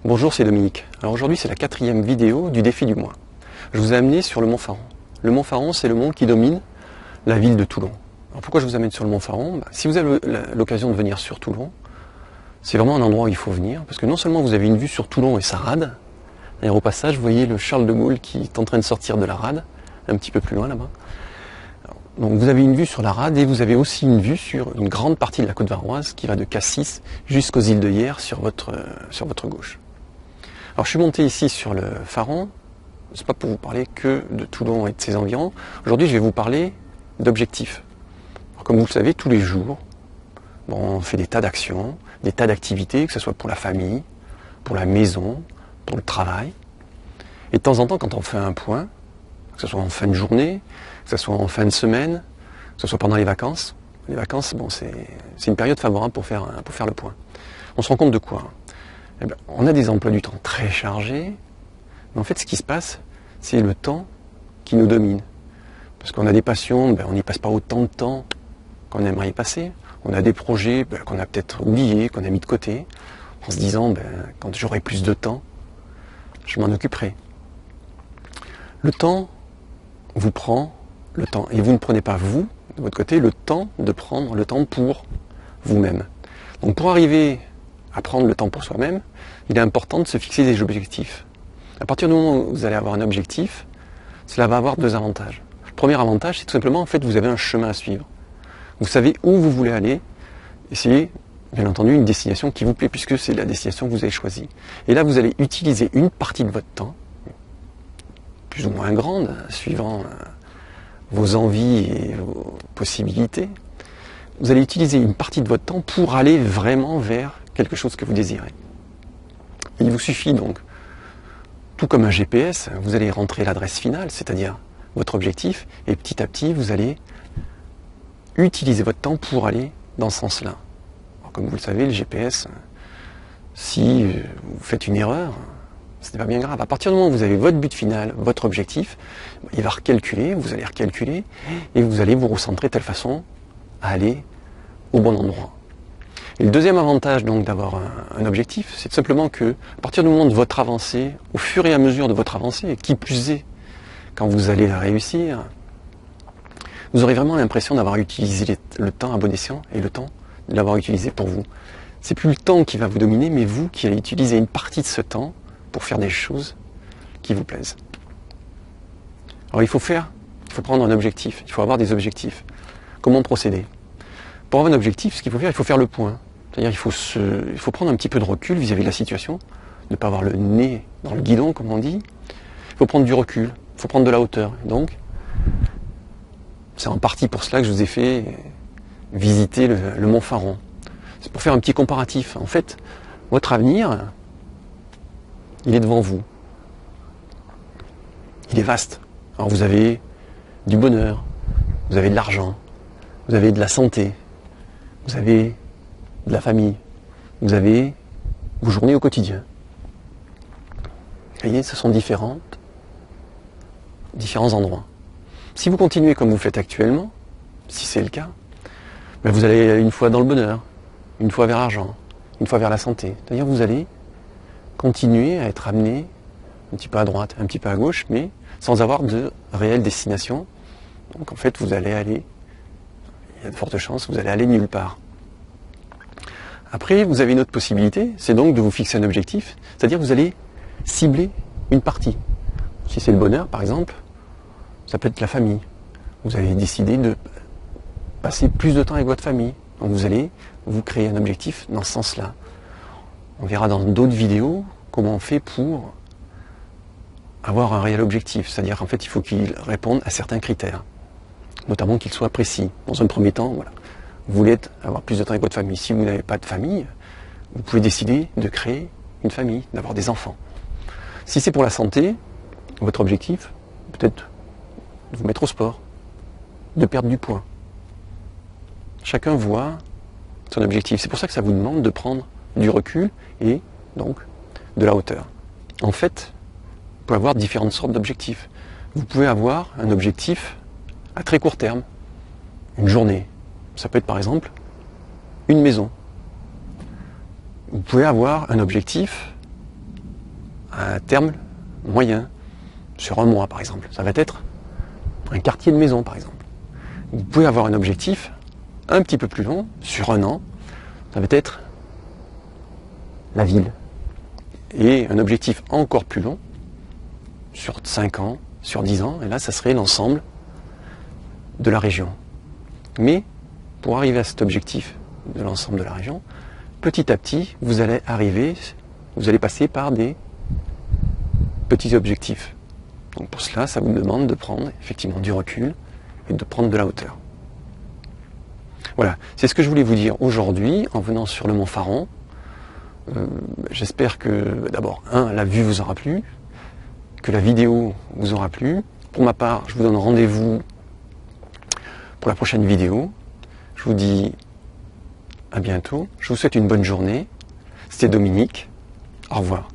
Bonjour, c'est Dominique. Alors aujourd'hui, c'est la 4e vidéo du défi du mois. Je vous ai amené sur le Mont Faron. Le Mont Faron, c'est le mont qui domine la ville de Toulon. Alors pourquoi je vous amène sur le Mont Faron? Si vous avez l'occasion de venir sur Toulon, c'est vraiment un endroit où il faut venir, parce que non seulement vous avez une vue sur Toulon et sa rade, d'ailleurs au passage, vous voyez le Charles de Gaulle qui est en train de sortir de la rade, un petit peu plus loin là-bas. Donc vous avez une vue sur la rade et vous avez aussi une vue sur une grande partie de la côte varoise qui va de Cassis jusqu'aux îles de Hyères sur votre gauche. Alors je suis monté ici sur le Faron, c'est pas pour vous parler que de Toulon et de ses environs. Aujourd'hui je vais vous parler d'objectifs. Comme vous le savez, tous les jours, on fait des tas d'actions, des tas d'activités, que ce soit pour la famille, pour la maison, pour le travail. Et de temps en temps, quand on fait un point, que ce soit en fin de journée, que ce soit en fin de semaine, que ce soit pendant les vacances, c'est une période favorable pour faire le point. On se rend compte de quoi? On a des emplois du temps très chargés, mais en fait ce qui se passe, c'est le temps qui nous domine. Parce qu'on a des passions, on n'y passe pas autant de temps qu'on aimerait y passer. On a des projets qu'on a peut-être oubliés, qu'on a mis de côté, en se disant, quand j'aurai plus de temps, je m'en occuperai. Le temps vous prend le temps, et vous ne prenez pas, vous, de votre côté, le temps de prendre le temps pour vous-même. Donc pour arriver à prendre le temps pour soi-même, il est important de se fixer des objectifs. À partir du moment où vous allez avoir un objectif, cela va avoir deux avantages. Le premier avantage, c'est tout simplement, en fait, vous avez un chemin à suivre. Vous savez où vous voulez aller, et c'est, bien entendu, une destination qui vous plaît, puisque c'est la destination que vous avez choisie. Et là, vous allez utiliser une partie de votre temps, plus ou moins grande, suivant vos envies et vos possibilités. Vous allez utiliser une partie de votre temps pour aller vraiment vers quelque chose que vous désirez. Il vous suffit donc, tout comme un GPS, vous allez rentrer l'adresse finale, c'est-à-dire votre objectif, et petit à petit, vous allez utiliser votre temps pour aller dans ce sens-là. Comme vous le savez, le GPS, si vous faites une erreur, ce n'est pas bien grave. À partir du moment où vous avez votre but final, votre objectif, il va recalculer, vous allez recalculer, et vous allez vous recentrer de telle façon à aller au bon endroit. Et le deuxième avantage donc d'avoir un objectif, c'est tout simplement que, à partir du moment de votre avancée, au fur et à mesure de votre avancée, et qui plus est, quand vous allez la réussir, vous aurez vraiment l'impression d'avoir utilisé le temps à bon escient et le temps de l'avoir utilisé pour vous. C'est plus le temps qui va vous dominer, mais vous qui allez utiliser une partie de ce temps pour faire des choses qui vous plaisent. Alors il faut prendre un objectif, il faut avoir des objectifs. Comment procéder? Pour avoir un objectif, ce qu'il faut faire, il faut faire le point. C'est-à-dire il faut prendre un petit peu de recul vis-à-vis de la situation, ne pas avoir le nez dans le guidon, comme on dit. Il faut prendre du recul, il faut prendre de la hauteur. Donc, c'est en partie pour cela que je vous ai fait visiter le Mont Faron. C'est pour faire un petit comparatif. En fait, votre avenir, il est devant vous. Il est vaste. Alors vous avez du bonheur, vous avez de l'argent, vous avez de la santé, vous avez de la famille, vous avez vos journées au quotidien. Vous voyez, ce sont différents endroits. Si vous continuez comme vous faites actuellement, si c'est le cas, vous allez une fois dans le bonheur, une fois vers l'argent, une fois vers la santé. C'est-à-dire que vous allez continuer à être amené un petit peu à droite, un petit peu à gauche, mais sans avoir de réelle destination. Donc en fait, vous allez aller, il y a de fortes chances, vous allez aller nulle part. Après, vous avez une autre possibilité, c'est donc de vous fixer un objectif, c'est-à-dire que vous allez cibler une partie. Si c'est le bonheur, par exemple, ça peut être la famille. Vous avez décidé de passer plus de temps avec votre famille. Donc vous allez vous créer un objectif dans ce sens-là. On verra dans d'autres vidéos comment on fait pour avoir un réel objectif. C'est-à-dire qu'en fait, il faut qu'il réponde à certains critères. Notamment qu'il soit précis. Dans un premier temps, voilà. Vous voulez avoir plus de temps avec votre famille. Si vous n'avez pas de famille, vous pouvez décider de créer une famille, d'avoir des enfants. Si c'est pour la santé, votre objectif, peut-être de vous mettre au sport, de perdre du poids. Chacun voit son objectif. C'est pour ça que ça vous demande de prendre du recul et donc de la hauteur. En fait, vous pouvez avoir différentes sortes d'objectifs. Vous pouvez avoir un objectif à très court terme, une journée. Ça peut être par exemple une maison. Vous pouvez avoir un objectif un terme moyen, sur un mois par exemple. Ça va être un quartier de maison par exemple. Vous pouvez avoir un objectif un petit peu plus long, sur un an, ça va être la ville. Et un objectif encore plus long, sur 5 ans, sur 10 ans, et là ça serait l'ensemble de la région. Mais pour arriver à cet objectif de l'ensemble de la région, petit à petit, vous allez passer par des petits objectifs. Donc pour cela, ça vous demande de prendre effectivement du recul et de prendre de la hauteur. Voilà, c'est ce que je voulais vous dire aujourd'hui en venant sur le Mont Faron. J'espère que d'abord, la vue vous aura plu, que la vidéo vous aura plu. Pour ma part, je vous donne rendez-vous pour la prochaine vidéo. Je vous dis à bientôt. Je vous souhaite une bonne journée. C'était Dominique. Au revoir.